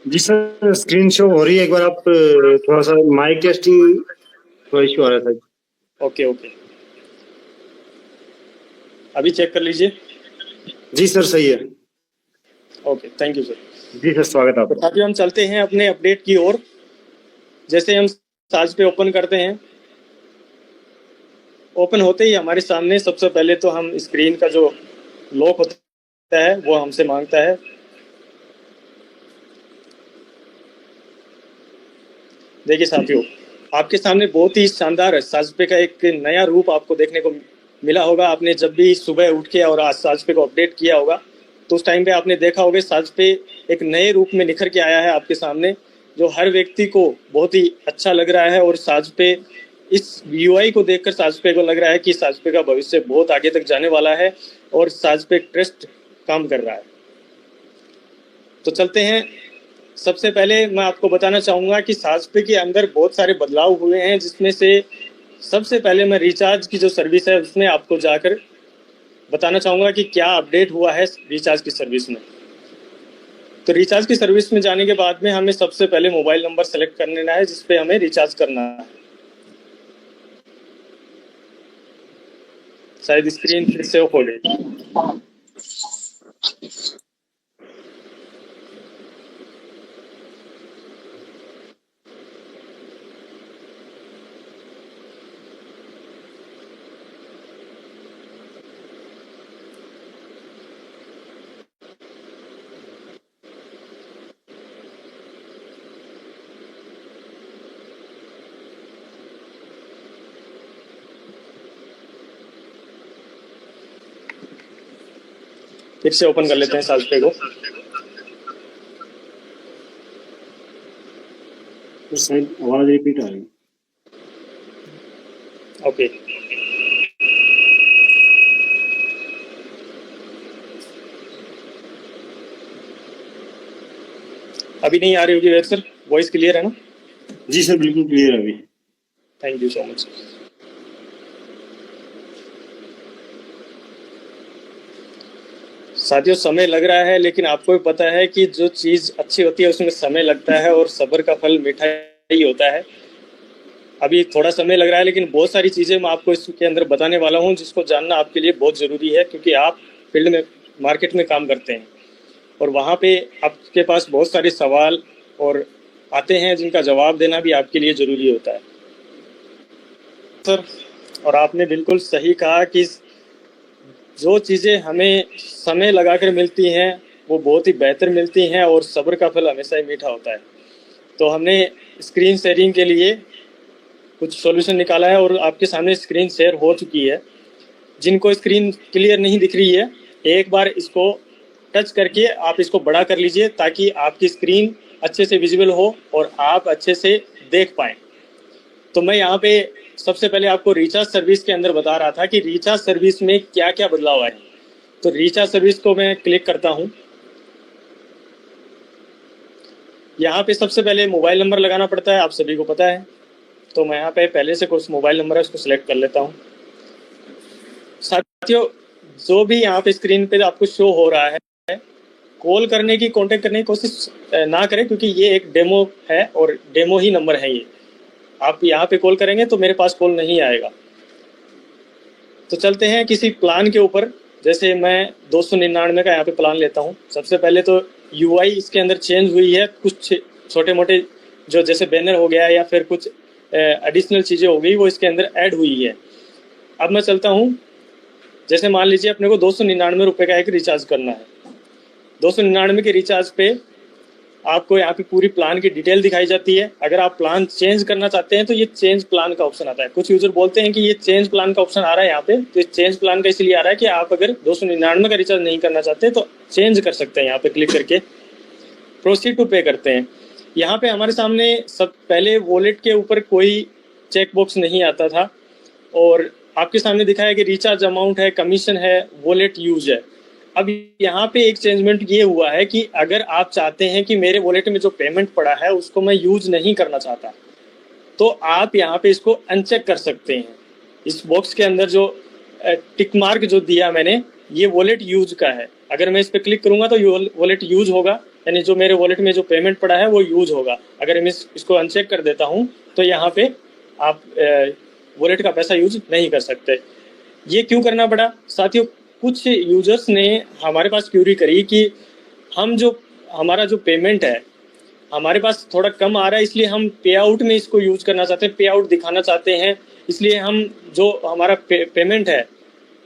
जी sir, screen show हो रही है। एक बार आप थोड़ा सा माइक टेस्टिंग थोड़ा इश्यू आ रहा था। ओके ओके, अभी चेक कर लीजिए। जी सर, सही है। Okay, thank you sir. जी सर, स्वागत है तो आपका। साथियों, हम चलते हैं अपने अपडेट की ओर। जैसे हम साज पे ओपन करते हैं, ओपन होते ही हमारे सामने सबसे पहले तो हम स्क्रीन का जो लॉक होता है वो हमसे मांगता है। देखिए साथियों, आपके सामने बहुत ही शानदार साजपे का एक नया रूप आपको देखने को मिला होगा। आपने जब भी सुबह उठ के और आज साजपे को अपडेट किया होगा तो उस टाइम पे आपने देखा होगा साजपे एक नए रूप में निखर के आया है आपके सामने, जो हर व्यक्ति को बहुत ही अच्छा लग रहा है। और साजपे इस यूआई को देखकर साजपे को लग रहा है कि साजपे का भविष्य बहुत आगे तक जाने वाला है और साजपे ट्रस्ट काम कर रहा है। तो चलते हैं। सबसे पहले मैं आपको बताना चाहूँगा कि साजपे के अंदर बहुत सारे बदलाव हुए हैं, जिसमें से सबसे पहले मैं रिचार्ज की जो सर्विस है उसमें आपको जाकर बताना चाहूँगा कि क्या अपडेट हुआ है रिचार्ज की सर्विस में। तो रिचार्ज की सर्विस में जाने के बाद में हमें सबसे पहले मोबाइल नंबर सेलेक्ट कर लेना है जिस पे हमें रिचार्ज करना है। शायद स्क्रीन फिर से ऑफ हो गई। फिर से ओपन कर लेते हैं साजपे को। शायद आवाज रिपीट आ रही है। ओके, अभी नहीं आ रही होगी सर, वॉइस क्लियर है ना? जी सर, बिल्कुल क्लियर है अभी। Thank you so much. साथियों, समय लग रहा है, लेकिन आपको भी पता है कि जो चीज़ अच्छी होती है उसमें समय लगता है और सब्र का फल मीठा ही होता है। अभी थोड़ा समय लग रहा है, लेकिन बहुत सारी चीज़ें मैं आपको इसके अंदर बताने वाला हूँ जिसको जानना आपके लिए बहुत ज़रूरी है, क्योंकि आप फील्ड में, मार्केट में काम करते हैं और वहाँ पे आपके पास बहुत सारे सवाल और आते हैं जिनका जवाब देना भी आपके लिए ज़रूरी होता है सर। और आपने बिल्कुल सही कहा कि जो चीज़ें हमें समय लगाकर मिलती हैं वो बहुत ही बेहतर मिलती हैं और सब्र का फल हमेशा ही मीठा होता है। तो हमने स्क्रीन शेयरिंग के लिए कुछ सॉल्यूशन निकाला है और आपके सामने स्क्रीन शेयर हो चुकी है। जिनको स्क्रीन क्लियर नहीं दिख रही है, एक बार इसको टच करके आप इसको बड़ा कर लीजिए ताकि आपकी स्क्रीन अच्छे से विजिबल हो और आप अच्छे से देख पाएँ। तो मैं यहाँ पे सबसे पहले आपको रिचार्ज सर्विस के अंदर बता रहा था कि रिचार्ज सर्विस में क्या क्या बदलाव आए। तो रिचार्ज सर्विस को मैं क्लिक करता हूँ। यहाँ पे सबसे पहले मोबाइल नंबर लगाना पड़ता है, आप सभी को पता है। तो मैं यहाँ पे पहले से कुछ मोबाइल नंबर है उसको सिलेक्ट कर लेता हूँ। साथियों, जो भी यहाँ पे स्क्रीन पे आपको शो हो रहा है, कॉल करने की, कांटेक्ट करने की कोशिश ना करें, क्योंकि ये एक डेमो है और डेमो ही नंबर है ये। आप यहाँ पे कॉल करेंगे तो मेरे पास कॉल नहीं आएगा। तो चलते हैं किसी प्लान के ऊपर। जैसे मैं 299 का यहाँ पे प्लान लेता हूँ। सबसे पहले तो यूआई इसके अंदर चेंज हुई है, कुछ छोटे मोटे जो जैसे बैनर हो गया या फिर कुछ एडिशनल चीज़ें हो गई वो इसके अंदर ऐड हुई है। अब मैं चलता हूँ। जैसे मान लीजिए अपने को 299 रुपये का एक रिचार्ज करना है। 299 के रिचार्ज पे आपको यहाँ पे पूरी प्लान की डिटेल दिखाई जाती है। अगर आप प्लान चेंज करना चाहते हैं तो ये चेंज प्लान का ऑप्शन आता है। कुछ यूजर बोलते हैं कि ये चेंज प्लान का ऑप्शन आ रहा है यहाँ पे, तो चेंज प्लान का इसलिए आ रहा है कि आप अगर 299 का रिचार्ज नहीं करना चाहते तो चेंज कर सकते हैं। यहाँ पे क्लिक करके प्रोसीड टू पे करते हैं। यहाँ पे हमारे सामने सब पहले वॉलेट के ऊपर कोई चेक बॉक्स नहीं आता था और आपके सामने दिखाया कि रिचार्ज अमाउंट है, कमीशन है, वॉलेट यूज है। अब यहाँ पे एक चेंजमेंट ये हुआ है कि अगर आप चाहते हैं कि मेरे वॉलेट में जो पेमेंट पड़ा है उसको मैं यूज नहीं करना चाहता, तो आप यहाँ पे इसको अनचेक कर सकते हैं। इस बॉक्स के अंदर जो टिक मार्क जो दिया मैंने, ये वॉलेट यूज का है। अगर मैं इस पर क्लिक करूंगा तो वॉलेट यूज होगा, यानी जो मेरे वॉलेट में जो पेमेंट पड़ा है वो यूज होगा। अगर मैं इसको अनचेक कर देता हूं तो यहाँ पे आप वॉलेट का पैसा यूज नहीं कर सकते। ये क्यों करना पड़ा साथियों? कुछ यूजर्स ने हमारे पास क्यूरी करी कि हमारा जो पेमेंट है हमारे पास थोड़ा कम आ रहा है, इसलिए हम पे आउट में इसको यूज करना चाहते हैं, पे आउट दिखाना चाहते हैं, इसलिए हम जो हमारा पेमेंट है,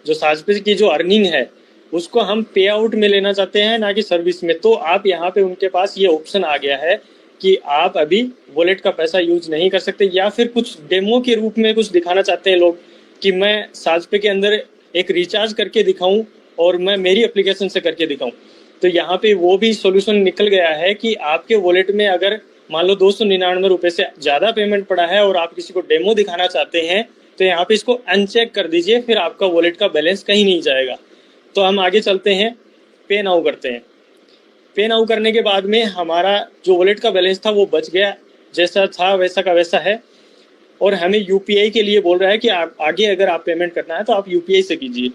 जो साजपे की जो अर्निंग है उसको हम पे आउट में लेना चाहते हैं, ना कि सर्विस में। तो आप यहाँ पे उनके पास ये ऑप्शन आ गया है कि आप अभी वॉलेट का पैसा यूज नहीं कर सकते, या फिर कुछ डेमो के रूप में कुछ दिखाना चाहते हैं लोग कि मैं साजपे के अंदर एक रिचार्ज करके दिखाऊं और मैं मेरी एप्लीकेशन से करके दिखाऊं। तो यहाँ पे वो भी सॉल्यूशन निकल गया है कि आपके वॉलेट में अगर मान लो 299 रुपए से ज्यादा पेमेंट पड़ा है और आप किसी को डेमो दिखाना चाहते हैं तो यहाँ पे इसको अनचेक कर दीजिए, फिर आपका वॉलेट का बैलेंस कहीं नहीं जाएगा। तो हम आगे चलते हैं, पे नाउ करते हैं। पे नाउ करने के बाद में हमारा जो वॉलेट का बैलेंस था वो बच गया, जैसा था वैसा का वैसा है। और हमें यूपीआई के लिए बोल रहा है कि आगे अगर आप पेमेंट करना है तो आप यूपीआई से कीजिए।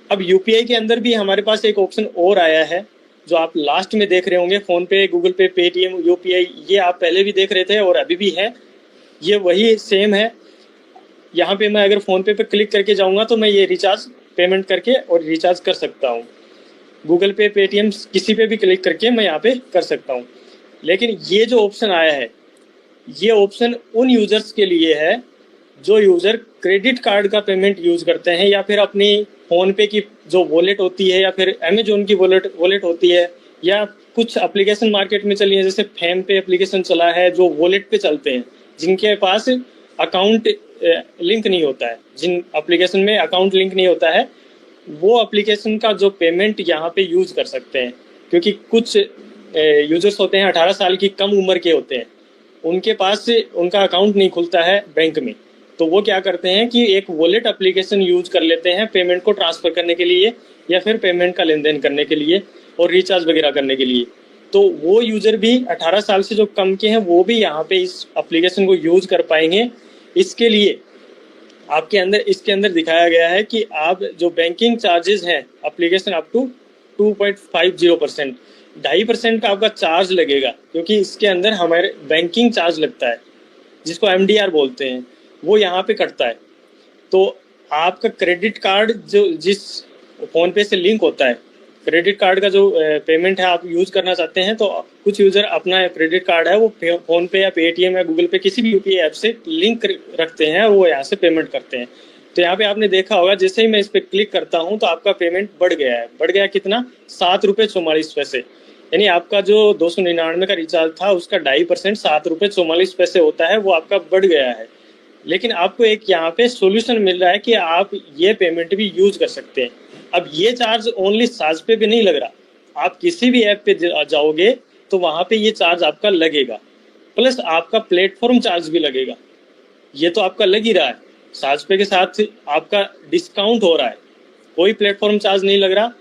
अब यूपीआई के अंदर भी हमारे पास एक ऑप्शन और आया है जो आप लास्ट में देख रहे होंगे, फोन पे, गूगल पे, पेटीएम, यूपीआई, ये आप पहले भी देख रहे थे और अभी भी है, ये वही सेम है। यहाँ पे मैं अगर फोन पे क्लिक करके जाऊंगा तो मैं ये रिचार्ज पेमेंट करके और रिचार्ज कर सकता हूँ। गूगल पे, पेटीएम, किसी पे भी क्लिक करके मैं यहाँ पे कर सकता हूँ। लेकिन ये जो ऑप्शन आया है ये ऑप्शन उन यूजर्स के लिए है जो यूजर क्रेडिट कार्ड का पेमेंट यूज करते हैं, या फिर अपनी फोन पे की जो वॉलेट होती है, या फिर अमेजोन की वॉलेट होती है, या कुछ एप्लीकेशन मार्केट में चली है जैसे फेम पे एप्लीकेशन चला है जो वॉलेट पे चलते हैं, जिनके पास अकाउंट लिंक नहीं होता है, जिन एप्लीकेशन में अकाउंट लिंक नहीं होता है, वो एप्लीकेशन का जो पेमेंट यहाँ पे यूज कर सकते हैं। क्योंकि कुछ यूजर्स होते हैं 18 साल की कम उम्र के होते हैं, उनके पास उनका अकाउंट नहीं खुलता है बैंक में, तो वो क्या करते हैं कि एक वॉलेट एप्लीकेशन यूज कर लेते हैं पेमेंट को ट्रांसफर करने के लिए, या फिर पेमेंट का लेन देन करने के लिए और रिचार्ज वगैरह करने के लिए। तो वो यूजर भी 18 साल से जो कम के हैं वो भी यहाँ पे इस एप्लीकेशन को यूज कर पाएंगे। इसके लिए इसके अंदर दिखाया गया है कि आप जो बैंकिंग चार्जेस हैं एप्लीकेशन अप टू 2.50%, 2.5% का आपका चार्ज लगेगा, क्योंकि इसके अंदर हमारे बैंकिंग चार्ज लगता है जिसको MDR बोलते हैं, वो यहाँ पे कटता है। तो आपका क्रेडिट कार्ड जो जिस फोन पे से लिंक होता है, क्रेडिट कार्ड का जो पेमेंट है आप यूज करना चाहते हैं, तो कुछ यूजर अपना क्रेडिट कार्ड है वो फोन पे या पेटीएम या गूगल पे किसी भी यूपीआई ऐप से लिंक रखते हैं, वो यहाँ से पेमेंट करते हैं। तो यहाँ पे आपने देखा होगा जैसे ही मैं इस पे क्लिक करता हूँ तो आपका पेमेंट बढ़ गया है। बढ़ गया कितना? 7 रुपये 44 पैसे, यानी आपका जो 299 का रिचार्ज था उसका 2.5% 7 रुपये 44 पैसे होता है, वो आपका बढ़ गया है। लेकिन आपको एक यहाँ पे सॉल्यूशन मिल रहा है कि आप ये पेमेंट भी यूज कर सकते हैं। अब ये चार्ज ओनली साजपे पे नहीं लग रहा, आप किसी भी ऐप पे जाओगे तो वहां पे ये चार्ज आपका लगेगा, प्लस आपका प्लेटफॉर्म चार्ज भी लगेगा। ये तो आपका लग ही रहा है, साजपे के साथ आपका डिस्काउंट हो रहा है, कोई प्लेटफॉर्म चार्ज नहीं लग रहा,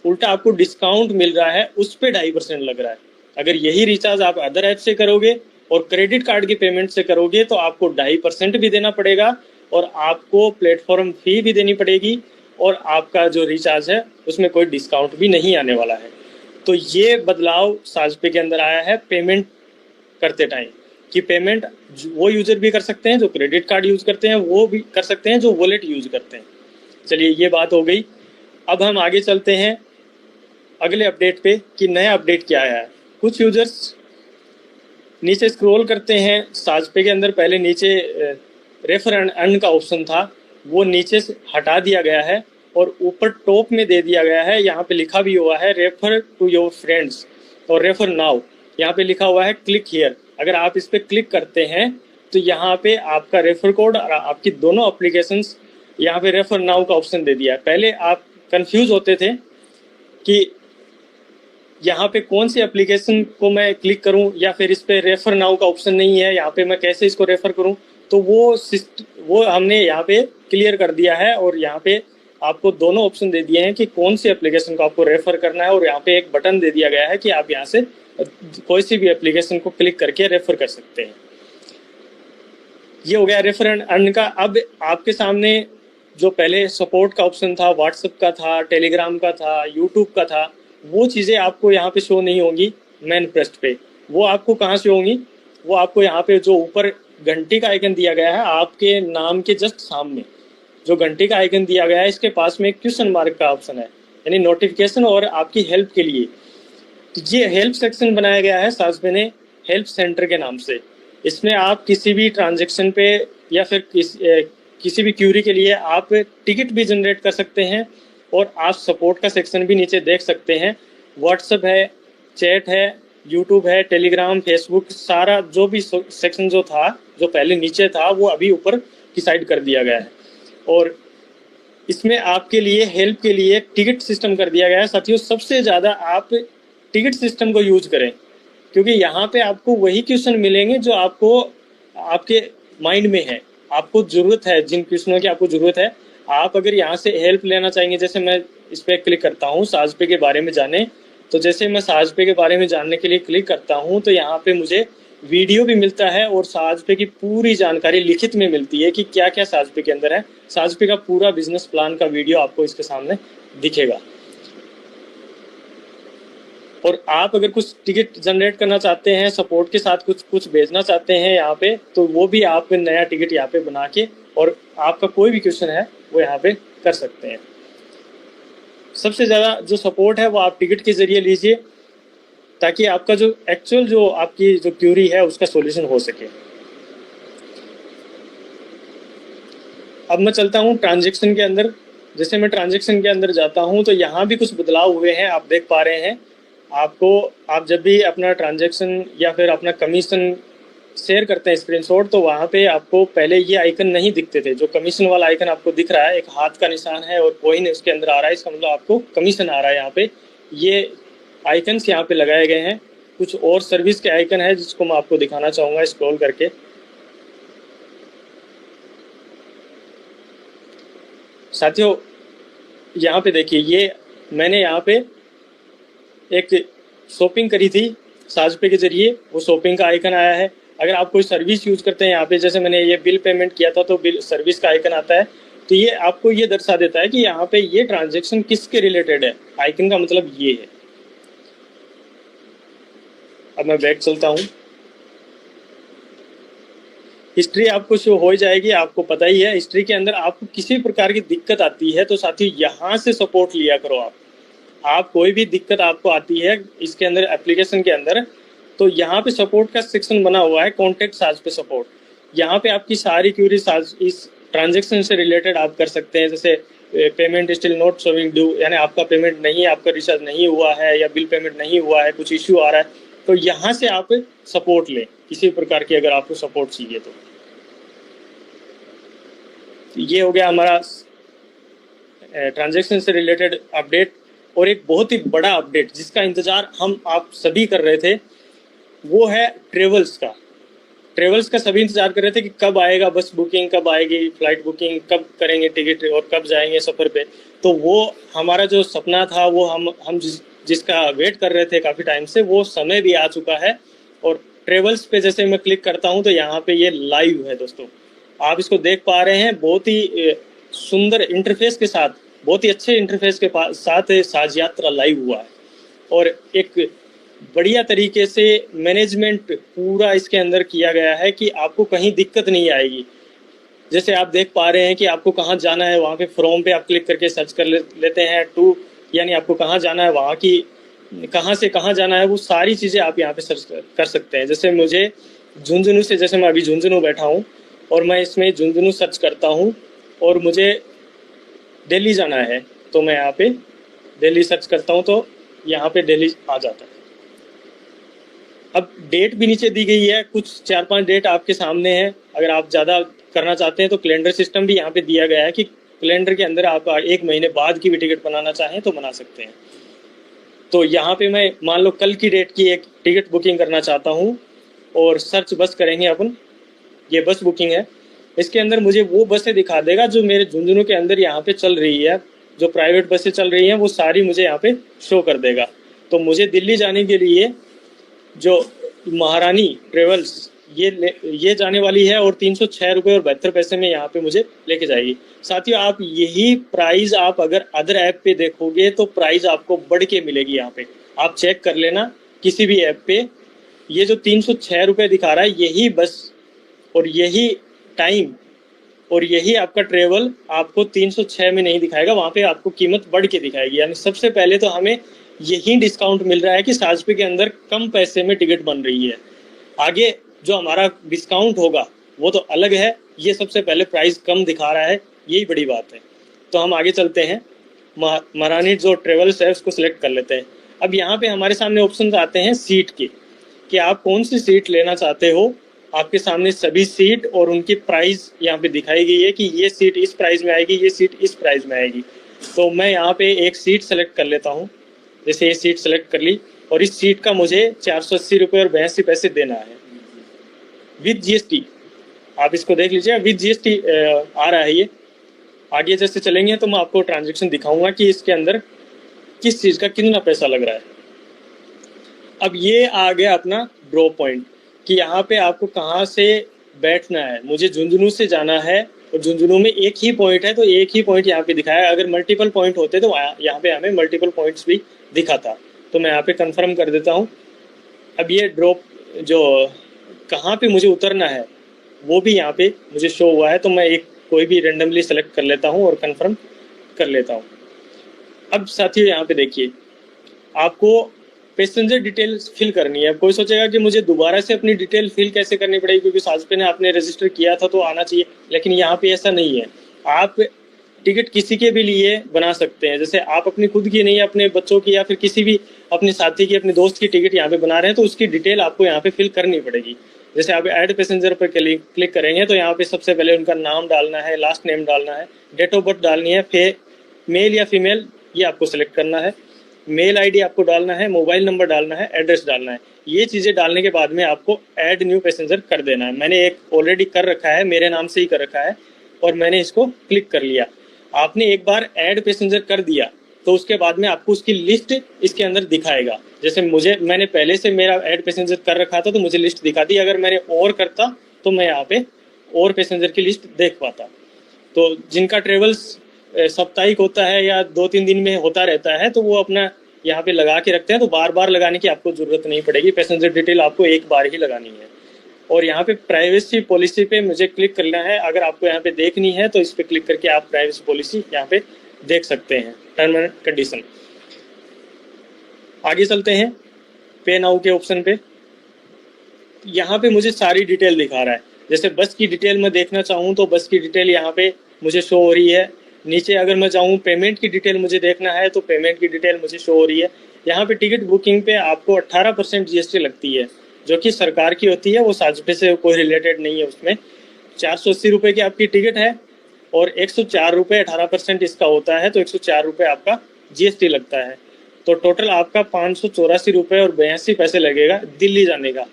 उल्टा आपको डिस्काउंट मिल रहा है, उस पर 2.5% लग रहा है। अगर यही रिचार्ज आप अदर ऐप से करोगे और क्रेडिट कार्ड की पेमेंट से करोगे तो आपको 2.5% भी देना पड़ेगा और आपको प्लेटफॉर्म फी भी देनी पड़ेगी, और आपका जो रिचार्ज है उसमें कोई डिस्काउंट भी नहीं आने वाला है। तो ये बदलाव साजपे के अंदर आया है पेमेंट करते टाइम, कि पेमेंट वो यूजर भी कर सकते हैं जो क्रेडिट कार्ड यूज करते हैं, वो भी कर सकते हैं जो वॉलेट यूज करते हैं। चलिए ये बात हो गई। अब हम आगे चलते हैं अगले अपडेट पे कि नया अपडेट क्या आया है। कुछ यूजर्स नीचे स्क्रॉल करते हैं साजपे के अंदर, पहले नीचे रेफर एंड अर्न का ऑप्शन था वो नीचे से हटा दिया गया है और ऊपर टॉप में दे दिया गया है, यहाँ पे लिखा भी हुआ है रेफर टू योर फ्रेंड्स और रेफर नाउ, यहाँ पे लिखा हुआ है क्लिक हियर। अगर आप इस पे क्लिक करते हैं तो यहाँ पे आपका रेफर कोड और आपकी दोनों एप्लीकेशंस, यहाँ पे रेफर नाउ का ऑप्शन दे दिया है। पहले आप कंफ्यूज होते थे कि यहाँ पे कौन सी एप्लीकेशन को मैं क्लिक करूँ, या फिर इस पे रेफर नाउ का ऑप्शन नहीं है, यहाँ पे मैं कैसे इसको रेफर करूँ। तो वो हमने यहाँ पे क्लियर कर दिया है और यहाँ पे आपको दोनों ऑप्शन दे दिए हैं कि कौन सी एप्लीकेशन को आपको रेफर करना है, और यहाँ पे एक बटन दे दिया गया है कि आप यहाँ से कोई सी भी एप्लीकेशन को क्लिक करके रेफर कर सकते हैं। ये हो गया रेफर एंड अर्न का। अब आपके सामने जो पहले सपोर्ट का ऑप्शन था, व्हाट्सएप का था, टेलीग्राम का था, यूट्यूब का था, वो चीज़ें आपको यहाँ पे शो नहीं होंगी मेन पृष्ठ पे। वो आपको कहाँ से होंगी? वो आपको यहाँ पे जो ऊपर घंटी का आइकन दिया गया है आपके नाम के जस्ट सामने, जो घंटी का आइकन दिया गया है इसके पास में क्वेश्चन मार्क का ऑप्शन है, यानी नोटिफिकेशन और आपकी हेल्प के लिए। तो ये हेल्प सेक्शन बनाया गया है साजपे ने हेल्प सेंटर के नाम से। इसमें आप किसी भी ट्रांजेक्शन पे या फिर किसी भी क्यूरी के लिए आप टिकट भी जनरेट कर सकते हैं और आप सपोर्ट का सेक्शन भी नीचे देख सकते हैं। व्हाट्सएप है, चैट है, यूट्यूब है, टेलीग्राम, फेसबुक, सारा जो भी सेक्शन जो था, जो पहले नीचे था, वो अभी ऊपर की साइड कर दिया गया है। और इसमें आपके लिए हेल्प के लिए टिकट सिस्टम कर दिया गया है। साथियों, सबसे ज़्यादा आप टिकट सिस्टम को यूज करें, क्योंकि यहाँ पे आपको वही क्वेश्चन मिलेंगे जो आपको आपके माइंड में है, आपको ज़रूरत है, जिन क्वेश्चनों की आपको ज़रूरत है। आप अगर यहाँ से हेल्प लेना चाहेंगे, जैसे मैं इस पर क्लिक करता हूँ साजपे के बारे में जाने, तो जैसे मैं साजपे के बारे में जानने के लिए क्लिक करता हूँ तो यहाँ पे मुझे वीडियो भी मिलता है और साजपे की पूरी जानकारी लिखित में मिलती है कि क्या क्या साजपे के अंदर है। साजपे का पूरा बिजनेस प्लान का वीडियो आपको इसके सामने दिखेगा। और आप अगर कुछ टिकट जनरेट करना चाहते हैं, सपोर्ट के साथ कुछ भेजना चाहते हैं यहाँ पे, तो वो भी आप नया टिकट यहाँ पे बना के और आपका कोई भी क्वेश्चन है वो यहाँ पे कर सकते हैं। सबसे ज़्यादा जो सपोर्ट है वो आप टिकट के जरिए लीजिए, ताकि आपका जो एक्चुअल जो आपकी जो क्यूरी है उसका सॉल्यूशन हो सके। अब मैं चलता हूँ ट्रांजैक्शन के अंदर। जैसे मैं ट्रांजैक्शन के अंदर जाता हूँ तो यहाँ भी कुछ बदलाव हुए हैं, आप देख पा रहे हैं। आप जब भी अपना ट्रांजैक्शन या फिर अपना कमीशन शेयर करते हैं स्क्रीनशॉट, तो वहाँ पे आपको पहले ये आइकन नहीं दिखते थे। जो कमीशन वाला आइकन आपको दिख रहा है, एक हाथ का निशान है और कॉइन उसके अंदर आ रहा है, इसका मतलब आपको कमीशन आ रहा है। यहाँ पे ये आइकन्स यहाँ पे लगाए गए हैं। कुछ और सर्विस के आइकन है जिसको मैं आपको दिखाना चाहूँगा स्क्रॉल करके। साथियों, यहाँ पे देखिए, ये मैंने यहाँ पे एक शॉपिंग करी थी साजपे के जरिए, वो शॉपिंग का आइकन आया है। अगर आप कोई सर्विस यूज करते हैं यहाँ पे, जैसे मैंने ये बिल पेमेंट किया था तो बिल सर्विस का आइकन आता है, तो ये आपको ये दर्शा देता है कि यहाँ पे ये ट्रांजैक्शन किसके रिलेटेड है। आइकन का मतलब ये है। अब मैं बैक चलता हूँ। हिस्ट्री आपको शो हो जाएगी, आपको पता ही है। हिस्ट्री के अंदर आपको किसी प्रकार की दिक्कत आती है तो साथियों यहाँ से सपोर्ट लिया करो। आप कोई भी दिक्कत आपको आती है इसके अंदर, एप्लीकेशन के अंदर, तो यहाँ पे सपोर्ट का सेक्शन बना हुआ है, कॉन्टेक्ट साजपे सपोर्ट। यहाँ पे आपकी सारी क्यूरी इस ट्रांजैक्शन से रिलेटेड आप कर सकते हैं। जैसे payment still not showing due, यानी आपका पेमेंट नहीं है, आपका रिचार्ज नहीं हुआ है या बिल पेमेंट नहीं हुआ है, कुछ इश्यू आ रहा है, तो यहाँ से आप सपोर्ट लें किसी प्रकार की, अगर आपको सपोर्ट चाहिए तो। ये हो गया हमारा ट्रांजैक्शन से रिलेटेड अपडेट। और एक बहुत ही बड़ा अपडेट जिसका इंतजार हम आप सभी कर रहे थे, वो है ट्रेवल्स का। ट्रेवल्स का सभी इंतजार कर रहे थे कि कब आएगा, बस बुकिंग कब आएगी, फ्लाइट बुकिंग कब करेंगे टिकट और कब जाएंगे सफ़र पे। तो वो हमारा जो सपना था, वो हम जिसका वेट कर रहे थे काफ़ी टाइम से, वो समय भी आ चुका है। और ट्रेवल्स पे जैसे मैं क्लिक करता हूँ तो यहाँ पे ये लाइव है दोस्तों, आप इसको देख पा रहे हैं। बहुत ही सुंदर इंटरफेस के साथ, बहुत ही अच्छे इंटरफेस के साथ साज यात्रा लाइव हुआ है और एक बढ़िया तरीके से मैनेजमेंट पूरा इसके अंदर किया गया है कि आपको कहीं दिक्कत नहीं आएगी। जैसे आप देख पा रहे हैं कि आपको कहाँ जाना है, वहाँ पे फ्रॉम पे आप क्लिक करके सर्च कर लेते हैं। टू यानी आपको कहाँ जाना है, वहाँ की कहाँ से कहाँ जाना है, वो सारी चीज़ें आप यहाँ पे सर्च कर सकते हैं। जैसे मुझे झुंझुनू से, जैसे मैं अभी झुंझुनू बैठा हूँ और मैं इसमें झुंझुनू सर्च करता हूँ और मुझे दिल्ली जाना है, तो मैं यहाँ पे दिल्ली सर्च करता हूँ तो यहाँ पे दिल्ली आ जाता है। अब डेट भी नीचे दी गई है, कुछ 4-5 डेट आपके सामने है। अगर आप ज़्यादा करना चाहते हैं तो कैलेंडर सिस्टम भी यहाँ पे दिया गया है कि कैलेंडर के अंदर आप 1 महीने बाद की भी टिकट बनाना चाहें तो बना सकते हैं। तो यहाँ पे मैं मान लो कल की डेट की एक टिकट बुकिंग करना चाहता हूँ और सर्च बस करेंगे अपन। ये बस बुकिंग है, इसके अंदर मुझे वो बसें दिखा देगा जो मेरे झुंझुनू के अंदर यहाँ पे चल रही है। जो प्राइवेट बसें चल रही हैं वो सारी मुझे यहाँ पे शो कर देगा। तो मुझे दिल्ली जाने के लिए जो महारानी ट्रेवल्स ये जाने वाली है और 306 रुपये और 72 पैसे में यहाँ पे मुझे लेके जाएगी। साथियों, आप यही प्राइस आप अगर अदर ऐप पे देखोगे तो प्राइस आपको बढ़ के मिलेगी। यहाँ पे आप चेक कर लेना किसी भी ऐप पे, ये जो 306 रुपये दिखा रहा है यही बस और यही टाइम और यही आपका ट्रेवल आपको 306 में नहीं दिखाएगा, वहाँ पे आपको कीमत बढ़ के दिखाएगी। यानी सबसे पहले तो हमें यही डिस्काउंट मिल रहा है कि साजपे के अंदर कम पैसे में टिकट बन रही है। आगे जो हमारा डिस्काउंट होगा वो तो अलग है, ये सबसे पहले प्राइस कम दिखा रहा है, यही बड़ी बात है। तो हम आगे चलते हैं, महारानी जो ट्रेवल्स है उसको सिलेक्ट कर लेते हैं। अब यहाँ पे हमारे सामने ऑप्शन आते हैं सीट के, कि आप कौन सी सीट लेना चाहते हो। आपके सामने सभी सीट और उनकी प्राइस यहाँ पे दिखाई गई है कि ये सीट इस प्राइस में आएगी, ये सीट इस प्राइस में आएगी। तो मैं यहाँ पे एक सीट सेलेक्ट कर लेता हूँ। जैसे ये सीट सेलेक्ट कर ली और इस सीट का मुझे 480 रुपये और 82 पैसे देना है विद जीएसटी। आप इसको देख लीजिए, विद जीएसटी आ रहा है ये। आगे जैसे चलेंगे तो मैं आपको ट्रांजेक्शन दिखाऊंगा कि इसके अंदर किस चीज़ का कितना पैसा लग रहा है। अब ये आ गया अपना ड्रॉप पॉइंट कि यहाँ पे आपको कहाँ से बैठना है। मुझे झुंझुनू से जाना है और झुंझुनू में एक ही पॉइंट है, तो एक ही पॉइंट यहाँ पे दिखाया। अगर मल्टीपल पॉइंट होते तो यहाँ पे हमें मल्टीपल पॉइंट्स भी दिखाता। तो मैं यहाँ पे कंफर्म कर देता हूँ। अब ये ड्रॉप जो कहाँ पे मुझे उतरना है वो भी यहाँ पे मुझे शो हुआ है, तो मैं एक कोई भी रेंडमली सेलेक्ट कर लेता हूँ और कंफर्म कर लेता हूँ। अब साथियों यहाँ पे देखिए, आपको पैसेंजर डिटेल्स फिल करनी है। कोई सोचेगा कि मुझे दोबारा से अपनी डिटेल फिल कैसे करनी पड़ेगी, क्योंकि साजपे ने आपने रजिस्टर किया था तो आना चाहिए, लेकिन यहाँ पे ऐसा नहीं है। आप टिकट किसी के भी लिए बना सकते हैं। जैसे आप अपनी खुद की नहीं, अपने बच्चों की या फिर किसी भी अपने साथी की, अपने दोस्त की टिकट यहाँ पे बना रहे हैं तो उसकी डिटेल आपको यहाँ पे फिल करनी पड़ेगी। जैसे आप ऐड पैसेंजर पर क्लिक करेंगे तो यहाँ पे सबसे पहले उनका नाम डालना है, लास्ट नेम डालना है, डेट ऑफ बर्थ डालनी है, फिर मेल या फीमेल ये आपको सेलेक्ट करना है, मेल आईडी आपको डालना है, मोबाइल नंबर डालना है, एड्रेस डालना है। ये चीज़ें डालने के बाद में आपको ऐड न्यू पैसेंजर कर देना है। मैंने एक ऑलरेडी कर रखा है, मेरे नाम से ही कर रखा है और मैंने इसको क्लिक कर लिया। आपने एक बार ऐड पैसेंजर कर दिया तो उसके बाद में आपको उसकी लिस्ट इसके अंदर दिखाएगा। जैसे मैंने पहले से मेरा ऐड पैसेंजर कर रखा था तो मुझे लिस्ट दिखाती। अगर मैंने और करता तो मैं यहाँ पे और पैसेंजर की लिस्ट देख पाता। तो जिनका ट्रेवल्स साप्ताहिक होता है या 2-3 दिन में होता रहता है तो वो अपना यहाँ पे लगा के रखते हैं, तो बार बार लगाने की आपको जरूरत नहीं पड़ेगी। पैसेंजर डिटेल आपको एक बार ही लगानी है। और यहाँ पे प्राइवेसी पॉलिसी पे मुझे क्लिक करना है। अगर आपको यहाँ पे देखनी है तो इस पे क्लिक करके आप प्राइवेसी पॉलिसी यहाँ पे देख सकते हैं, टर्म एंड कंडीशन। आगे चलते हैं पे नाउ के ऑप्शन पे। यहाँ पे मुझे सारी डिटेल दिखा रहा है। जैसे बस की डिटेल मैं देखना चाहूँ तो बस की डिटेल यहाँ पे मुझे शो हो रही है। नीचे अगर मैं चाहूँ पेमेंट की डिटेल मुझे देखना है तो पेमेंट की डिटेल मुझे शो हो रही है। यहाँ पे टिकट बुकिंग पे आपको 18% जीएसटी लगती है, जो कि सरकार की होती है, वो साजपे से कोई रिलेटेड नहीं है। उसमें 480 रुपये की आपकी टिकट है और 104 रुपये 18% इसका होता है, तो 104 रुपये आपका जीएसटी लगता है। तो टोटल आपका 584 रुपये और 82 पैसे लगेगा दिल्ली जाने का।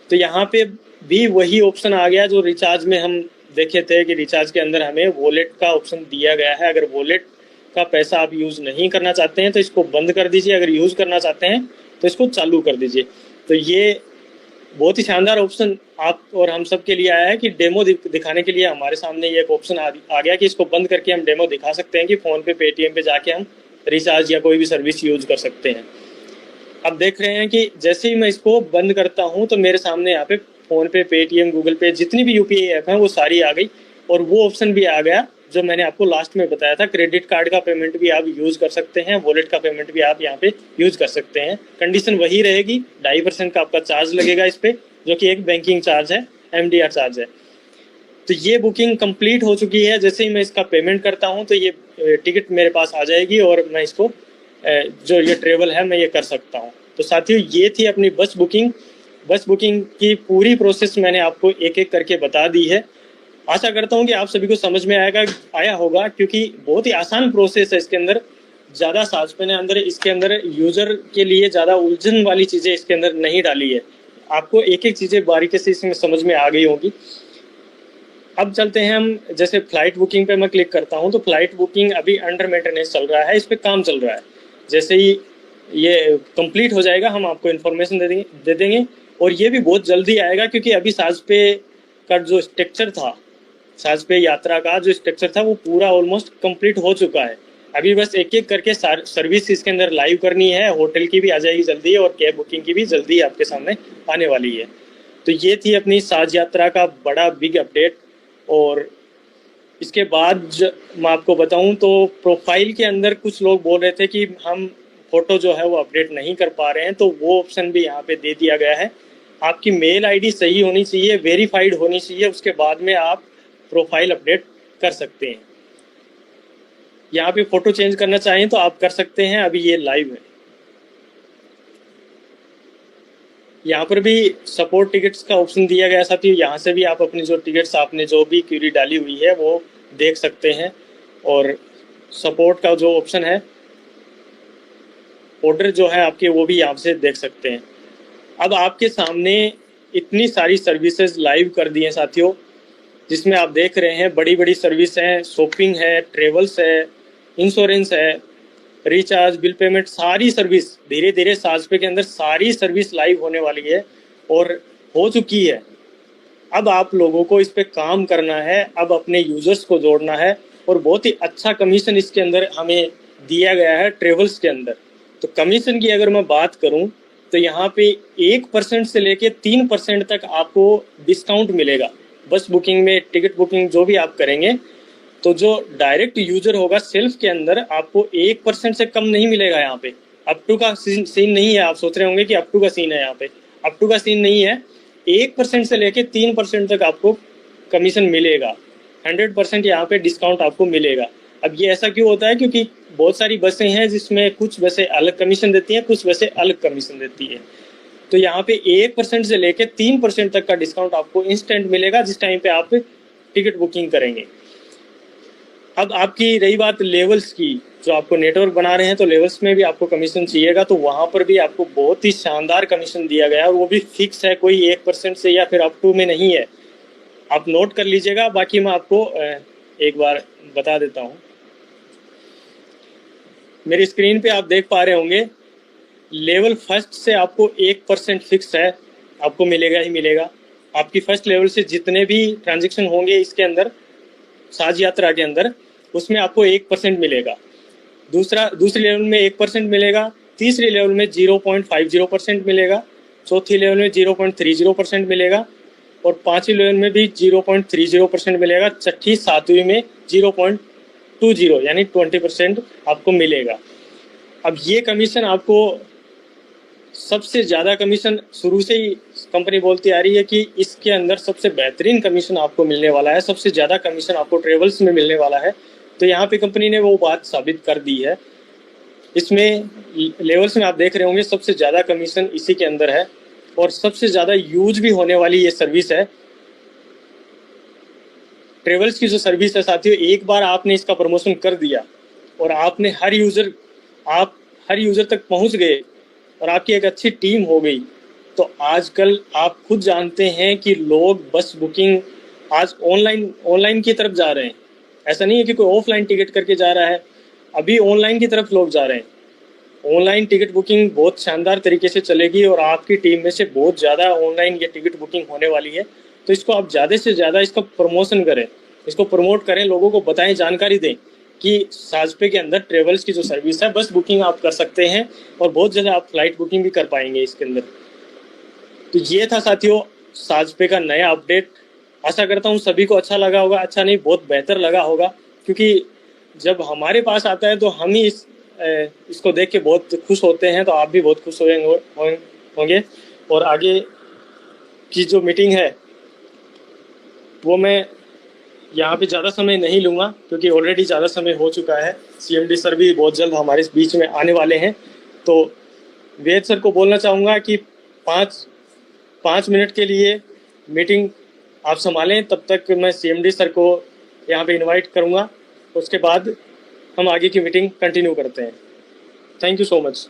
तो यहाँ पे भी वही ऑप्शन आ गया जो रिचार्ज में हम देखे थे कि रिचार्ज के अंदर हमें वॉलेट का ऑप्शन दिया गया है। अगर वॉलेट का पैसा आप यूज़ नहीं करना चाहते हैं तो इसको बंद कर दीजिए, अगर यूज़ करना चाहते हैं तो इसको चालू कर दीजिए। तो ये बहुत ही शानदार ऑप्शन आप और हम सब के लिए आया है कि डेमो दिखाने के लिए हमारे सामने ये एक ऑप्शन आ गया कि इसको बंद करके हम डेमो दिखा सकते हैं कि फ़ोन पे पेटीएम पे जाके हम रिचार्ज या कोई भी सर्विस यूज कर सकते हैं। अब देख रहे हैं कि जैसे ही मैं इसको बंद करता हूं तो मेरे सामने यहाँ पे फ़ोन पे, पेटीएम, गूगल पे, जितनी भी यूपीआई ऐप हैं वो सारी आ गई और वो ऑप्शन भी आ गया जो मैंने आपको लास्ट में बताया था। क्रेडिट कार्ड का पेमेंट भी आप यूज़ कर सकते हैं, वॉलेट का पेमेंट भी आप यहाँ पे यूज़ कर सकते हैं। कंडीशन वही रहेगी, 2.5% का आपका चार्ज लगेगा इस पर, जो कि एक बैंकिंग चार्ज है, MDR चार्ज है। तो ये बुकिंग कंप्लीट हो चुकी है। जैसे ही मैं इसका पेमेंट करता हूँ तो ये टिकट मेरे पास आ जाएगी और मैं इसको जो ये ट्रेवल है मैं ये कर सकता हूँ। तो साथियों ये थी अपनी बस बुकिंग। बस बुकिंग की पूरी प्रोसेस मैंने आपको एक एक करके बता दी है। आशा करता हूँ कि आप सभी को समझ में आया होगा, क्योंकि बहुत ही आसान प्रोसेस है। इसके अंदर ज़्यादा साजपे ने इसके अंदर यूज़र के लिए ज़्यादा उलझन वाली चीज़ें इसके अंदर नहीं डाली है। आपको एक एक चीज़ें बारीकी से इसमें समझ में आ गई होंगी। अब चलते हैं हम, जैसे फ़्लाइट बुकिंग पे मैं क्लिक करता हूं तो फ़्लाइट बुकिंग अभी अंडर मेंटेनेंस चल रहा है, इस पर काम चल रहा है। जैसे ही ये कंप्लीट हो जाएगा हम आपको इन्फॉर्मेशन दे देंगे और ये भी बहुत जल्दी आएगा, क्योंकि अभी साजपे का जो स्ट्रक्चर था, साजपे यात्रा का जो स्ट्रक्चर था वो पूरा ऑलमोस्ट कंप्लीट हो चुका है। अभी बस एक एक करके सर्विस इसके अंदर लाइव करनी है। होटल की भी आ जाएगी जल्दी और कैब बुकिंग की भी जल्दी आपके सामने आने वाली है। तो ये थी अपनी साज यात्रा का बड़ा बिग अपडेट। और इसके बाद मैं आपको बताऊं तो प्रोफाइल के अंदर कुछ लोग बोल रहे थे कि हम फोटो जो है वो अपडेट नहीं कर पा रहे हैं, तो वो ऑप्शन भी यहाँ पे दे दिया गया है। आपकी मेल आईडी सही होनी चाहिए, वेरीफाइड होनी चाहिए, उसके बाद में आप प्रोफाइल अपडेट कर सकते हैं। यहाँ पे फोटो चेंज करना चाहें तो आप कर सकते हैं। अभी ये लाइव है। यहाँ पर भी सपोर्ट टिकट्स का ऑप्शन दिया गया साथियों। यहाँ से भी आप अपनी जो टिकट्स आपने जो भी क्यूरी डाली हुई है वो देख सकते हैं। और सपोर्ट का जो ऑप्शन है, ऑर्डर जो है आपके, वो भी यहाँ से देख सकते हैं। अब आपके सामने इतनी सारी सर्विसेज लाइव कर दी हैं साथियों, जिसमें आप देख रहे हैं बड़ी बड़ी सर्विस हैं, शॉपिंग है, ट्रेवल्स है, इंश्योरेंस है, रिचार्ज, बिल पेमेंट, सारी सर्विस धीरे धीरे साजपे के अंदर सारी सर्विस लाइव होने वाली है और हो चुकी है। अब आप लोगों को इस पे काम करना है, अब अपने यूजर्स को जोड़ना है और बहुत ही अच्छा कमीशन इसके अंदर हमें दिया गया है ट्रेवल्स के अंदर। तो कमीशन की अगर मैं बात करूं तो यहाँ पे 1% से लेके 3% तक आपको डिस्काउंट मिलेगा। बस बुकिंग में, टिकट बुकिंग जो भी आप करेंगे, तो जो डायरेक्ट यूजर होगा सेल्फ के अंदर आपको 1% से कम नहीं मिलेगा। यहाँ पे अप टू का सीन नहीं है। आप सोच रहे होंगे कि अप टू का सीन है, यहाँ पे अप टू का सीन नहीं है। 1% से लेके 3% तक आपको कमीशन मिलेगा। 100% यहाँ पे डिस्काउंट आपको मिलेगा। अब ये ऐसा क्यों होता है? क्योंकि बहुत सारी बसें हैं जिसमें कुछ बसें अलग कमीशन देती हैं, कुछ बसें अलग कमीशन देती है। तो यहाँ पे 1% से लेके 3% तक का डिस्काउंट आपको इंस्टेंट मिलेगा जिस टाइम पे आप टिकट बुकिंग करेंगे। अब आपकी रही बात लेवल्स की, जो आपको नेटवर्क बना रहे हैं तो लेवल्स में भी आपको कमीशन चाहिएगा, तो वहाँ पर भी आपको बहुत ही शानदार कमीशन दिया गया है और वो भी फिक्स है, कोई 1% से या फिर अप टू में नहीं है। आप नोट कर लीजिएगा। बाकी मैं आपको एक बार बता देता हूँ। मेरी स्क्रीन पे आप देख पा रहे होंगे, लेवल फर्स्ट से आपको 1% फिक्स है, आपको मिलेगा ही मिलेगा। आपकी फर्स्ट लेवल से जितने भी ट्रांजेक्शन होंगे इसके अंदर, साज यात्रा के अंदर, उसमें आपको 1% मिलेगा। दूसरी लेवल में 1% मिलेगा, तीसरी लेवल में 0.50% मिलेगा, चौथी लेवल में 0.30% मिलेगा और पांचवी लेवल में भी 0.30% मिलेगा, छठी सातवीं में 0.20 यानी 20% आपको मिलेगा। अब ये कमीशन आपको सबसे ज़्यादा कमीशन शुरू से ही कंपनी बोलती आ रही है कि इसके अंदर सबसे बेहतरीन कमीशन आपको मिलने वाला है, सबसे ज़्यादा कमीशन आपको ट्रेवल्स में मिलने वाला है। तो यहाँ पे कंपनी ने वो बात साबित कर दी है। इसमें लेवल्स में आप देख रहे होंगे सबसे ज़्यादा कमीशन इसी के अंदर है और सबसे ज़्यादा यूज भी होने वाली ये सर्विस है। ट्रेवल्स की जो सर्विस है साथियों, एक बार आपने इसका प्रमोशन कर दिया और आपने हर यूज़र तक पहुँच गए और आपकी एक अच्छी टीम हो गई, तो आजकल आप खुद जानते हैं कि लोग बस बुकिंग आज ऑनलाइन की तरफ जा रहे हैं। ऐसा नहीं है कि कोई ऑफलाइन टिकट करके जा रहा है, अभी ऑनलाइन की तरफ लोग जा रहे हैं। ऑनलाइन टिकट बुकिंग बहुत शानदार तरीके से चलेगी और आपकी टीम में से बहुत ज़्यादा ऑनलाइन ये टिकट बुकिंग होने वाली है। तो इसको आप ज़्यादा से ज़्यादा इसका प्रमोशन करें, इसको प्रमोट करें, लोगों को बताएं, जानकारी दें कि साजपे के अंदर ट्रेवल्स की जो सर्विस है, बस बुकिंग आप कर सकते हैं और बहुत ज़्यादा आप फ्लाइट बुकिंग भी कर पाएंगे इसके अंदर। तो ये था साथियों साजपे का नया अपडेट। आशा करता हूँ सभी को अच्छा लगा होगा। अच्छा नहीं, बहुत बेहतर लगा होगा, क्योंकि जब हमारे पास आता है तो हम ही इसको देख के बहुत खुश होते हैं, तो आप भी बहुत खुश होंगे। और आगे की जो मीटिंग है वो मैं यहाँ पे ज़्यादा समय नहीं लूँगा, क्योंकि ऑलरेडी ज़्यादा समय हो चुका है। CMD सर भी बहुत जल्द हमारे बीच में आने वाले हैं, तो वेद सर को बोलना चाहूँगा कि 5 मिनट के लिए मीटिंग आप संभालें। तब तक मैं CMD सर को यहाँ पे इनवाइट करूँगा, उसके बाद हम आगे की मीटिंग कंटिन्यू करते हैं। Thank you so much.